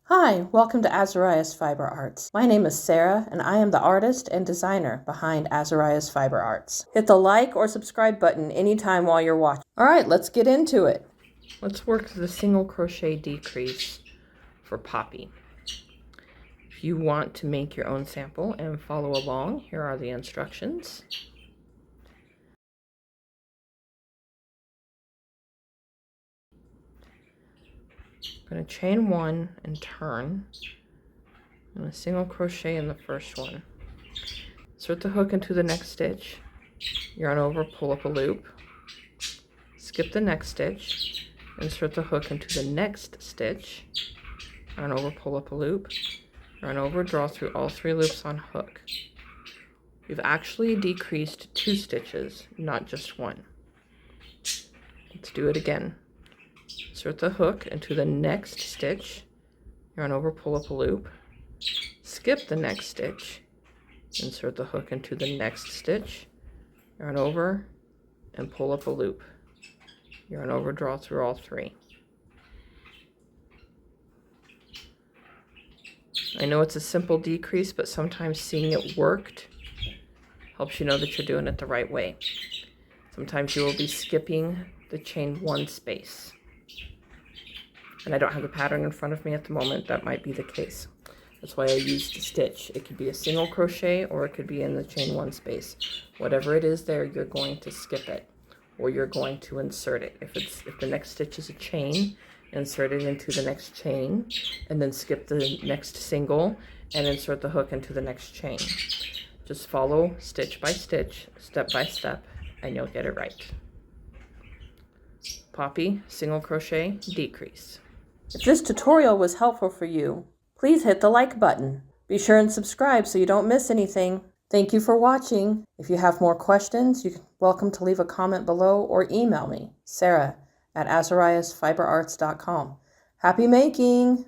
Hi, welcome to Azariah's Fiber Arts. My name is Sarah, and I am the artist and designer behind Azariah's Fiber Arts. Hit the like or subscribe button anytime while you're watching. All right, let's get into it. Let's work the single crochet decrease for Poppy. If you want to make your own sample and follow along, here are the instructions. I'm going to chain one and turn. I'm going to single crochet in the first one. Insert the hook into the next stitch, yarn over, pull up a loop, skip the next stitch, insert the hook into the next stitch, yarn over, pull up a loop, yarn over, draw through all 3 loops on hook. We've actually decreased 2 stitches, not just 1. Let's do it again. Insert the hook into the next stitch, yarn over, pull up a loop, skip the next stitch, insert the hook into the next stitch, yarn over, and pull up a loop. Yarn over, draw through all 3. I know it's a simple decrease, but sometimes seeing it worked helps you know that you're doing it the right way. Sometimes you will be skipping the chain 1 space. And I don't have the pattern in front of me at the moment. That might be the case. That's why I used the stitch. It could be a single crochet or it could be in the chain 1 space. Whatever it is there, you're going to skip it or you're going to insert it. If the next stitch is a chain, insert it into the next chain and then skip the next single and insert the hook into the next chain. Just follow stitch by stitch, step by step, and you'll get it right. Poppy, single crochet, decrease. If this tutorial was helpful for you, please hit the like button. Be sure and subscribe so you don't miss anything. Thank you for watching. If you have more questions, you're welcome to leave a comment below or email me, Sarah@azariahsfiberarts.com. Happy making!